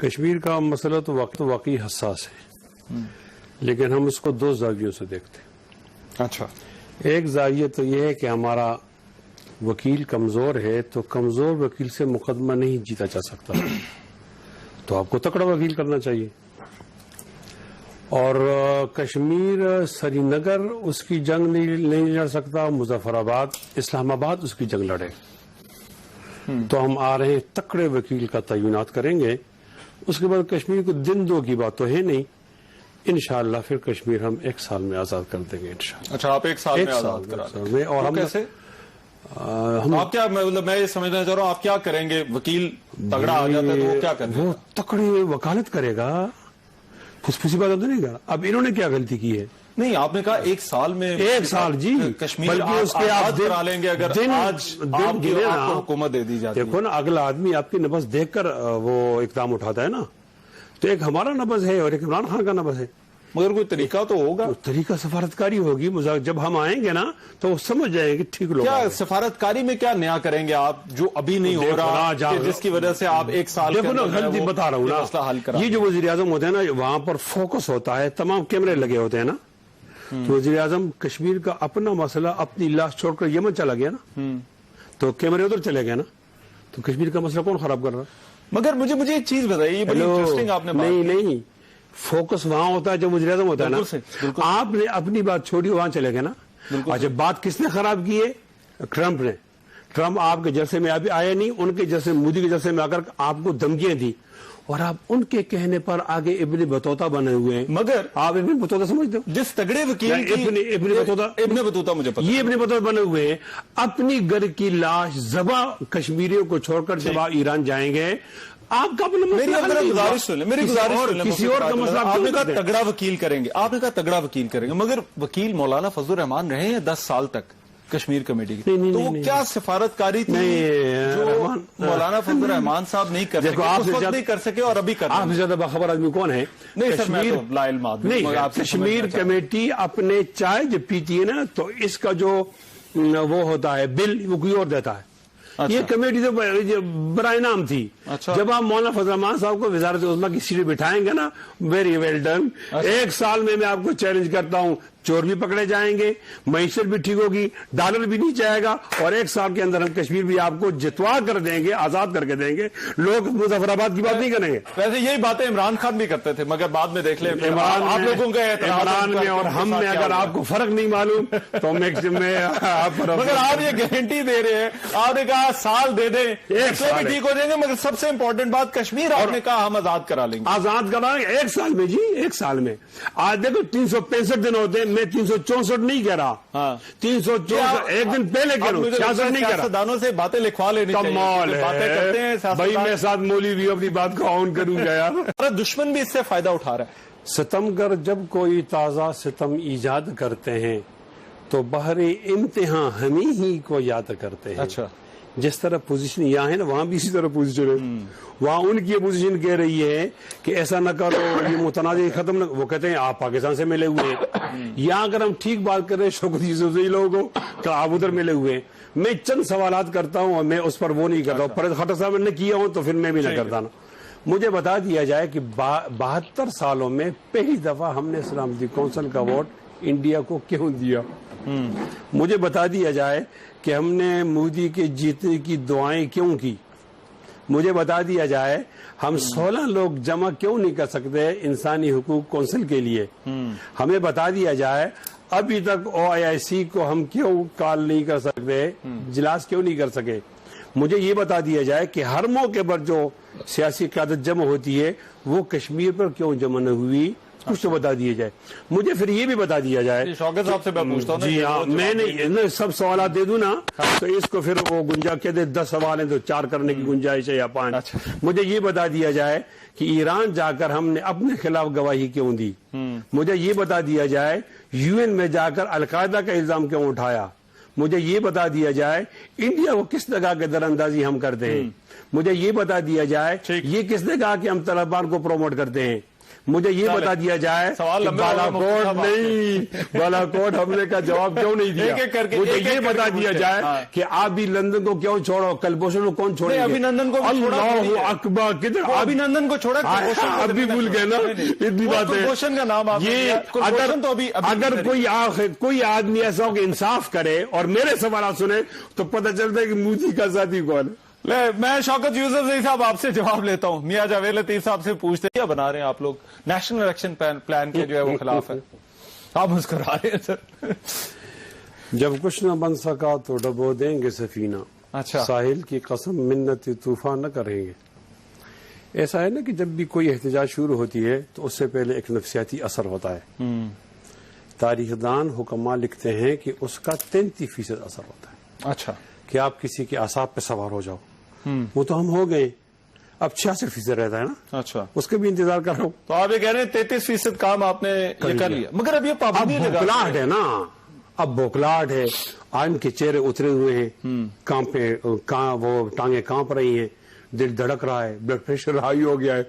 کشمیر کا مسئلہ تو واقعی حساس ہے، لیکن ہم اس کو دو زاویوں سے دیکھتے ہیں۔ اچھا، ایک زاویہ تو یہ ہے کہ ہمارا وکیل کمزور ہے، تو کمزور وکیل سے مقدمہ نہیں جیتا جا سکتا، تو آپ کو تکڑا وکیل کرنا چاہیے۔ اور کشمیر سری نگر اس کی جنگ نہیں لڑ سکتا، مظفر آباد اسلام آباد اس کی جنگ لڑے، تو ہم آ رہے ہیں تکڑے وکیل کا تعینات کریں گے۔ اس کے بعد کشمیر کو دن دو کی بات تو ہے نہیں، انشاءاللہ پھر کشمیر ہم 1 سال میں آزاد کر دیں گے انشاءاللہ۔ اچھا، آپ 1 سال میں آزاد کرا دیں گے، اور ہم کیسے؟ آپ کیا، میں یہ سمجھنا چاہ رہا ہوں آپ کیا کریں گے؟ وکیل تگڑا آ جاتا ہے تو وہ کیا کریں گے؟ وہ تکڑی وکالت کرے گا، پھسی بات تو نہیں کرا۔ اب انہوں نے کیا غلطی کی ہے؟ نہیں، آپ نے کہا 1 سال میں 1 سال جی، کشمیر آزاد کرا لیں گے اگر آج آپ کو حکومت دے دی جاتی ہے۔ دیکھو نا، اگلا آدمی آپ کی نبض دیکھ کر وہ اقدام اٹھاتا ہے نا، تو ایک ہمارا نبض ہے اور ایک عمران خان کا نبض ہے، مگر کوئی طریقہ تو ہوگا۔ طریقہ سفارتکاری ہوگی، جب ہم آئیں گے نا تو وہ سمجھ جائیں گے ٹھیک لوگ۔ کیا سفارتکاری میں کیا نیا کریں گے آپ جو ابھی نہیں ہو رہا، جس کی وجہ سے آپ 1 سال دیکھو نا، غلطی بتا رہا ہوں نا، مسئلہ حل کرا؟ یہ جو وزیر اعظم ہوتے ہیں نا، وہاں پر فوکس ہوتا ہے، تمام کیمرے لگے ہوتے ہیں نا، تو وزیر اعظم کشمیر کا اپنا مسئلہ اپنی لاش چھوڑ کر یمن چلا گیا نا، تو کیمرے ادھر چلے گئے نا، تو کشمیر کا مسئلہ کون خراب کر رہا؟ مگر مجھے ایک چیز بتائیے، یہ بڑی انٹرسٹنگ آپ نے بات۔ نہیں، فوکس وہاں ہوتا ہے جب وزیر اعظم ہوتا ہے نا۔ آپ نے اپنی بات چھوڑی، وہاں چلے گئے نا۔ اچھا، بات کس نے خراب کی ہے؟ ٹرمپ نے۔ ٹرمپ آپ کے جلسے میں ابھی آئے نہیں، ان کے جلسے، مودی کے جلسے میں آ کر آپ کو دھمکیاں دی، اور آپ ان کے کہنے پر آگے ابن بطوطہ بنے ہوئے ہیں۔ مگر آپ ابن بطوطہ سمجھتے ہو؟ جس تگڑے وکیل ابن بطوطہ مجھے پتا، یہ ابن بطوطہ بنے ہوئے ہیں، اپنی گھر کی لاش ذبح کشمیریوں کو چھوڑ کر جب آپ ایران جائیں گے، آپ کا اپنا میری گزارش سن لیں، کسی اور کا مسئلہ۔ آپ نے کہا تگڑا وکیل کریں گے، آپ نے کہا تگڑا وکیل کریں گے، مگر وکیل مولانا فضل الرحمان رہے ہیں 10 سال تک کشمیر کمیٹی کی، تو وہ کیا سفارتکاری تھی جو مولانا فضل الرحمان صاحب نہیں کر سکے، اس وقت نہیں کر سکے اور ابھی کر رہے ہیں؟ آپ سے زیادہ باخبر آدمی کون ہے؟ نہیں سر، میں تو لا علم آدمی نہیں، کشمیر کمیٹی اپنے چائے جب پیتی ہے نا، تو اس کا جو وہ ہوتا ہے بل، وہ کوئی اور دیتا ہے۔ یہ کمیٹی تو برائے نام تھی۔ جب آپ مولانا فضل الرحمان صاحب کو وزارت عظمیٰ کی سیٹ بٹھائیں گے نا، ویری ویل ڈن۔ 1 سال میں آپ کو چیلنج کرتا ہوں، چور بھی پکڑے جائیں گے، معیشت بھی ٹھیک ہوگی، ڈالر بھی نہیں جائے گا، اور 1 سال کے اندر ہم کشمیر بھی آپ کو جتوا کر دیں گے، آزاد کر کے دیں گے۔ لوگ مظفر آباد کی بات نہیں کریں گے۔ ویسے یہی باتیں عمران خان بھی کرتے تھے، مگر بعد میں دیکھ لیں آپ لوگوں کے عمران میں اور ہم میں اگر آپ کو فرق نہیں معلوم تو مگر آپ یہ گارنٹی دے رہے ہیں، آپ نے کہا سال دے دیں، 1 سال بھی ٹھیک ہو جائیں گے، مگر سب سے امپورٹنٹ بات کشمیر آپ نے کہا ہم آزاد کرا لیں گے۔ آزاد کرا لیں گے 1 سال میں جی، 1 سال میں۔ آج دیکھو 365 دن ہوتے ہیں، میں 364 نہیں کہہ رہا، 364 ایک دن پہلے کہہ رہا ہوں، 66 نہیں کہہ رہا۔ سیاستدانوں سے باتیں لکھوا لینی چاہیے، باتیں کرتے ہیں بھائی، میں ساتھ مولی بھی اپنی بات کو آن کروں گا یار۔ ہمارا دشمن بھی اس سے فائدہ اٹھا رہا ہے۔ ستمگر جب کوئی تازہ ستم ایجاد کرتے ہیں تو بہر امتحان ہمیں ہی کو یاد کرتے ہیں۔ اچھا، جس طرح پوزیشن یہاں ہے نا، وہاں بھی اسی طرح پوزیشن ہے۔ وہاں ان کی پوزیشن کہہ رہی ہے کہ ایسا نہ کرو، یہ متنازع ختم نہ، وہ کہتے ہیں آپ پاکستان سے ملے ہوئے ہیں۔ یہاں اگر ہم ٹھیک بات کر رہے ہیں شوکت یوسفزئی لوگوں کو کہ آپ ادھر ملے ہوئے ہیں، میں چند سوالات کرتا ہوں اور میں اس پر وہ نہیں کرتا ہوں۔ پرہیز خٹک صاحب نے کیا ہوں تو پھر میں بھی نہ کرتا نا۔ مجھے بتا دیا جائے کہ 72 سالوں میں پہلی دفعہ ہم نے سلامتی کونسل کا ووٹ انڈیا کو کیوں دیا؟ مجھے بتا دیا جائے کہ ہم نے مودی کے جیتنے کی دعائیں کیوں کی؟ مجھے بتا دیا جائے ہم 16 لوگ جمع کیوں نہیں کر سکتے انسانی حقوق کونسل کے لیے؟ ہمیں بتا دیا جائے ابھی تک OIC کو ہم کیوں کال نہیں کر سکتے، اجلاس کیوں نہیں کر سکے؟ مجھے یہ بتا دیا جائے کہ ہر موقع پر جو سیاسی قیادت جمع ہوتی ہے وہ کشمیر پر کیوں جمع نہ ہوئی، کچھ تو بتا دیا جائے۔ مجھے پھر یہ بھی بتا دیا جائے، شوکت صاحب سے میں پوچھتا ہوں، جی ہاں، میں نے سب سوالات دے دوں نا تو اس کو پھر وہ گنجا کے دے 10 سوال ہیں تو 4 کرنے کی گنجائش ہے یا 5۔ مجھے یہ بتا دیا جائے کہ ایران جا کر ہم نے اپنے خلاف گواہی کیوں دی؟ مجھے یہ بتا دیا جائے UN میں جا کر القاعدہ کا الزام کیوں اٹھایا؟ مجھے یہ بتا دیا جائے انڈیا کو کس طرح کے در اندازی ہم کرتے ہیں؟ مجھے یہ بتا دیا جائے یہ کس نے کہا کہ ہم طالبان کو پروموٹ کرتے ہیں؟ مجھے یہ بتا دیا جائے کہ بالاکوٹ نہیں، بالاکوٹ حملے کا جواب کیوں نہیں دیا؟ مجھے یہ بتا دیا جائے کہ آپ بھی لندن کو کیوں چھوڑو، کلبھوشن کو کون چھوڑے؟ ابھینندن کو اللہ اکبر، کدھر ابھینندن کو چھوڑا، اب بھی بھول گئے نا اتنی بات ہے۔ کلبھوشن کا نام یہ اگر کوئی آدمی ایسا ہو کہ انصاف کرے اور میرے سوالات سنے تو پتہ چلتا ہے کہ مودی کا ساتھی کون ہے۔ میں شوکت یوسفزئی صاحب آپ سے جواب لیتا ہوں، میاں جاوید لطیف صاحب سے پوچھتے ہیں کیا بنا رہے ہیں آپ لوگ نیشنل الیکشن پلان کے جو ہے وہ خلاف ہے؟ آپ مسکرا رہے ہیں سر۔ جب کچھ نہ بن سکا تو ڈبو دیں گے سفینہ، اچھا، ساحل کی قسم منت طوفان نہ کریں گے۔ ایسا ہے نا کہ جب بھی کوئی احتجاج شروع ہوتی ہے تو اس سے پہلے ایک نفسیاتی اثر ہوتا ہے۔ تاریخ دان حکماں لکھتے ہیں کہ اس کا 33% اثر ہوتا ہے۔ اچھا، کہ آپ کسی کے اعصاب پہ سوار ہو جاؤ، وہ تو ہم ہو گئے، اب 66% رہتا ہے نا، اچھا، اس کے بھی انتظار کر رہا ہوں۔ تو آپ یہ کہہ رہے ہیں 33% کام آپ نے یہ کر لیا، مگر اب یہ پابندی بوکھلاہٹ ہے نا، اب بوکھلاہٹ ہے، آئم کے چہرے اترے ہوئے ہیں، وہ ٹانگیں کانپ رہی ہیں، دل دھڑک رہا ہے، بلڈ پریشر ہائی ہو گیا ہے۔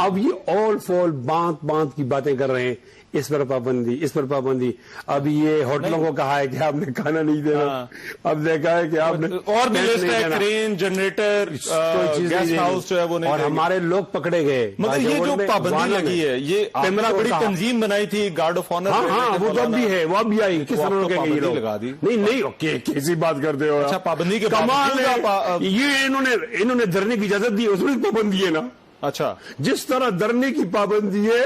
اب یہ آل فول باندھ کی باتیں کر رہے ہیں، اس پر پابندی، اس پر پابندی۔ اب یہ ہوٹلوں کو کہا ہے کہ آپ نے کھانا نہیں دینا، اب دیکھا ہے کہ آپ نے اور بھی لسٹ ہے، کرین، جنریٹر، گیسٹ ہاؤس جو ہے وہ نہیں، اور ہمارے لوگ پکڑے گئے۔ مگر یہ جو پابندی لگی ہے، یہ بڑی تنظیم بنائی تھی گارڈ آف آنر، ہاں وہ تو اب بھی ہے، وہ اب بھی آئی، کس طرح پابندی لگا دی؟ نہیں کیسی بات کرتے ہو؟ اچھا، پابندی کے کمال ہے، یہ انہوں نے دھرنے کی اجازت دی، اس میں پابندی ہے نا۔ اچھا، جس طرح دھرنے کی پابندی ہے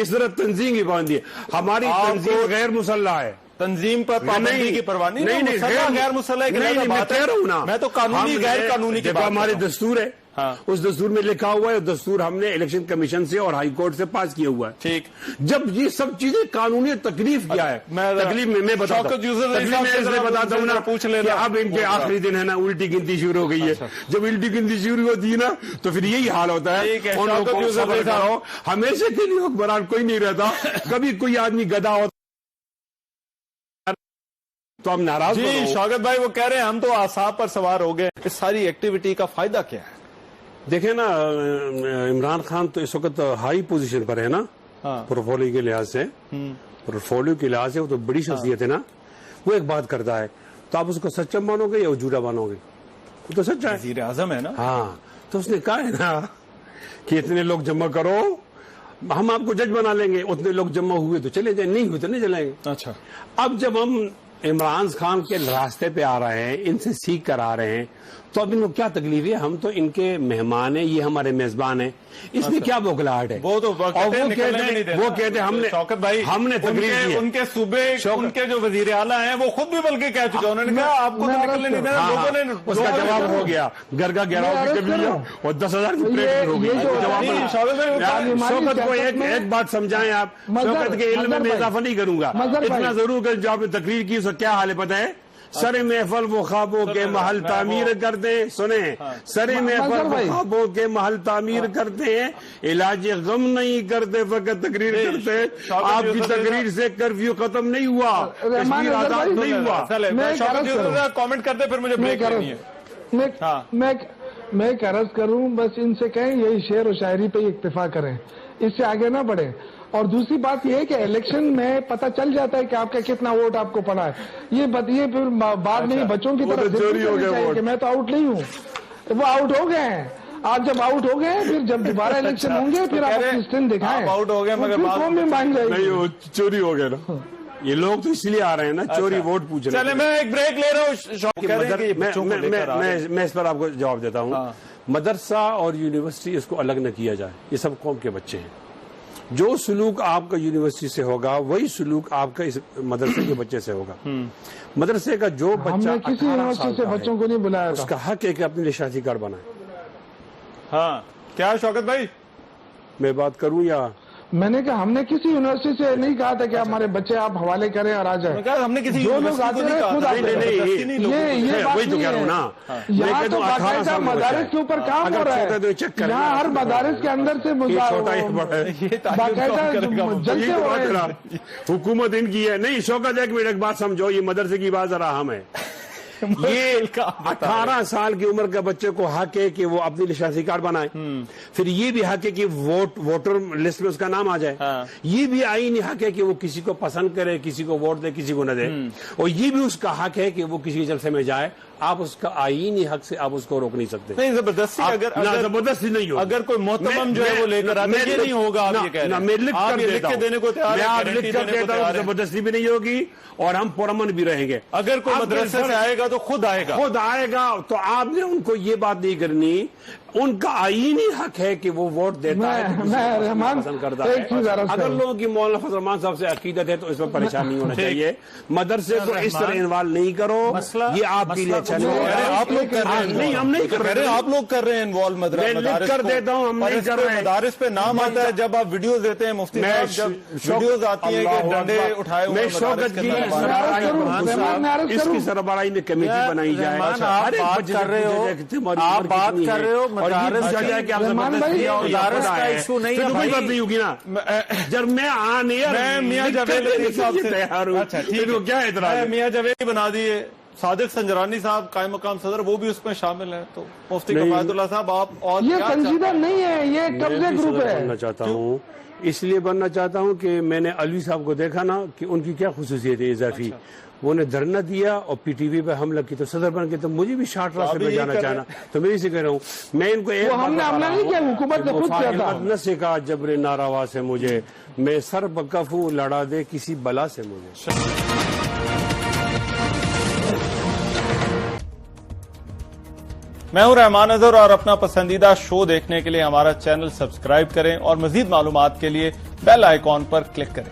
اس طرح تنظیم کی پابندی ہے۔ ہماری تنظیم غیر مسلح ہے، تنظیم پر پابندی کی پرواہ نہیں، غیر مسلح میں تو قانونی غیر قانونی کی بات، ہمارے دستور ہے، اس دستور میں لکھا ہوا ہے، دستور ہم نے الیکشن کمیشن سے اور ہائی کورٹ سے پاس کیا ہوا ہے۔ ٹھیک، جب یہ سب چیزیں قانونی تکلیف کیا ہے، تکلیف میں بتاتا ہوں نا، پوچھ لینا، اب ان کے آخری دن ہے نا، الٹی گنتی شروع ہو گئی ہے۔ جب الٹی گنتی شروع ہوتی ہے نا تو پھر یہی حال ہوتا ہے، ہمیشہ کے لیے حکمران کوئی نہیں رہتا، کبھی کوئی آدمی گدھا ہوتا تو ہم ناراض۔ جی شوکت بھائی وہ کہہ رہے ہیں ہم تو اعصاب پر سوار ہو گئے، اس ساری ایکٹیویٹی کا فائدہ کیا ہے؟ دیکھیں نا، عمران خان تو اس وقت ہائی پوزیشن پر ہے نا، پورٹفولیو کے لحاظ سے، پورٹفولیو کے لحاظ سے وہ تو بڑی شخصیت ہے نا، وہ ایک بات کرتا ہے تو آپ اس کو سچا مانو گے یا جھوٹا مانو گے؟ وہ تو سچا ہے، وزیر اعظم ہے نا۔ ہاں، تو اس نے کہا ہے نا کہ اتنے لوگ جمع کرو، ہم آپ کو جج بنا لیں گے، اتنے لوگ جمع ہوئے تو چلے جائیں، نہیں ہوئے تو نہیں چلیں گے۔ اچھا، اب جب ہم عمران خان کے راستے پہ آ رہے ہیں، ان سے سیکھ کر آ رہے ہیں، تو اب ان کو کیا تکلیف ہے؟ ہم تو ان کے مہمان ہیں، یہ ہمارے میزبان ہیں، اس میں کیا بوکھلاہٹ ہے؟ وہ تو کہتے شوکت بھائی ہم نے تکلیف کی، ان کے صوبے، ان کے جو وزیر اعلیٰ ہیں وہ خود بھی بلکہ کہہ چکے، انہوں نے کہا آپ کو تو نکلنے نہیں دینا، لوگوں نے اس کا جواب ہو گیا، گھر کا گھیراؤ بھی کر لیا اور 10,000 کی پلیٹ ہو گئی۔ شوکت کو ایک بات سمجھائیں آپ، شوکت کے علم میں اضافہ نہیں کروں گا، اتنا ضرور کہ جو آپ نے تقریر کی اس کا کیا حال ہے پتہ ہے؟ سر محفل وہ خوابوں کے محل تعمیر کرتے ہیں، سنیں، سر محفل وہ خوابوں کے محل تعمیر کرتے ہیں، علاج غم نہیں کرتے، فقط تقریر کرتے ہیں۔ آپ کی تقریر سے کرفیو ختم نہیں ہوا، کشمیر آزاد نہیں ہوا۔ کامنٹ کرتے پھر مجھے بریک کرنی ہے۔ میں ایک عرض کروں، بس ان سے کہیں یہی شعر و شاعری پہ اکتفا کریں، اس سے آگے نہ بڑھیں۔ اور دوسری بات یہ ہے کہ الیکشن میں پتہ چل جاتا ہے کہ آپ کا کتنا ووٹ آپ کو پڑا ہے، یہ پھر بعد میں بچوں کی طرف کہ میں تو آؤٹ نہیں ہوں، وہ آؤٹ ہو گئے ہیں۔ آپ جب آؤٹ ہو گئے پھر جب دوبارہ الیکشن ہوں گے پھر آپ اپنی اسٹرینتھ دکھائیں، آؤٹ ہو گئے مگر قوم میں مان جائے گی۔ نہیں، چوری ہو گیا نا، یہ لوگ تو اس لیے آ رہے ہیں نا، چوری ووٹ پوچھنے۔ چلے میں ایک بریک لے رہا ہوں، میں اس پر آپ کو جواب دیتا ہوں۔ مدرسہ اور یونیورسٹی اس کو الگ نہ کیا جائے، یہ سب قوم کے بچے ہیں۔ جو سلوک آپ کا یونیورسٹی سے ہوگا وہی سلوک آپ کا اس مدرسے کے بچے سے ہوگا۔ مدرسے کا جو بچہ کسی یونیورسٹی سے بچوں کو نہیں بلایا، اس کا حق ہے کہ اپنے لیے شناختی کارڈ بنائے۔ ہاں کیا شوکت بھائی میں بات کروں یا میں نے کہا ہم نے کسی یونیورسٹی سے نہیں کہا تھا کہ ہمارے بچے آپ حوالے کریں اور آ جائیں، ہم نے کسی جو لوگ آتے ہیں خود آتے ہیں، یہ بات نہیں ہے۔ یہاں تو باقاعدہ مدارس کے اوپر کام ہو رہا ہے، یہاں ہر مدارس کے اندر سے باقاعدہ جلسے ہو رہے ہیں۔ حکومت ان کی ہے۔ نہیں شوکت، ایک منٹ ایک بات سمجھو، یہ مدرسے کی بات ذرا اہم ہے۔ یہ 18 سال کی عمر کا بچے کو حق ہے کہ وہ اپنی نشاسی کارڈ بنائے، پھر یہ بھی حق ہے کہ ووٹر لسٹ میں اس کا نام آ جائے، یہ بھی آئینی حق ہے کہ وہ کسی کو پسند کرے، کسی کو ووٹ دے، کسی کو نہ دے، اور یہ بھی اس کا حق ہے کہ وہ کسی جلسے میں جائے۔ آپ اس کا آئینی حق سے آپ اس کو روک نہیں سکتے۔ نہیں، زبردستی زبردستی نہیں ہوگی، اگر کوئی محتمم جو ہے وہ لے کر آتا ہے، یہ نہیں ہوگا، آپ یہ کہہ رہے ہیں۔ میں لکھ کے دینے کو تیار ہیں، میں لکھ کر دیتا ہوں، زبردستی بھی نہیں ہوگی اور ہم پرامن بھی رہیں گے۔ اگر کوئی مدرسے سے آئے گا تو خود آئے گا، تو آپ نے ان کو یہ بات نہیں کرنی، ان کا آئینی حق ہے کہ وہ ووٹ دیتا ہے، پسند کرتا ہے۔ اگر لوگوں کی مولانا فضل الرحمان صاحب سے عقیدت ہے تو اس میں پریشان نہیں ہونا چاہیے۔ مدرسے کو اس طرح انوالو نہیں کرو، یہ آپ کے لیے اچھا نہیں ہوگا۔ آپ لوگ کر رہے ہیں، نہیں ہم نہیں کر رہے، آپ لوگ کر رہے ہیں انوالو میں لکھ کر دیتا ہوں، ہم نہیں کر رہے۔ مدارس پہ نام آتا ہے جب آپ ویڈیوز دیتے ہیں، مفتی صاحب جب ویڈیوز آتی ہیں کہ ڈنڈے اٹھائے ہوئے، میں شوکت کی اس کی سربراہی میں کمیٹی بنائی جائے۔ آپ بات کر رہے ہو مدارس کا ایشو نہیں ہے، کوئی بات نہیں ہوگی نا۔ جب میں میاں جاوید صاحب سے تیار ہوں، کیا اعتراض؟ میاں جاوید بنا دیے، صادق سنجرانی صاحب قائم مقام صدر وہ بھی اس میں شامل ہیں، تو مفتی کفایت اللہ صاحب آپ اور یہ سنجیدہ نہیں ہے، یہ قبضے گروپ ہے۔ بننا چاہتا ہوں، اس لیے بننا چاہتا ہوں کہ میں نے علوی صاحب کو دیکھا نا کہ ان کی کیا خصوصیت ہے اضافی، وہ نے دھرنا دیا اور پی ٹی وی پہ حملہ کی تو صدر بن کے، تو مجھے بھی شارٹ راستے پہ جانا چاہنا، تو میں اسی کہہ رہا ہوں۔ میں ان کو ایک ہم نے حملہ نہیں کیا، حکومت نے خود کیا تھا۔ نہ سکھا جبر ناروا سے مجھے، میں سر بکف ہوں، لڑا دے کسی بلا سے مجھے۔ میں ہوں رحمان اظہر، اور اپنا پسندیدہ شو دیکھنے کے لیے ہمارا چینل سبسکرائب کریں اور مزید معلومات کے لیے بیل آئیکن پر کلک کریں۔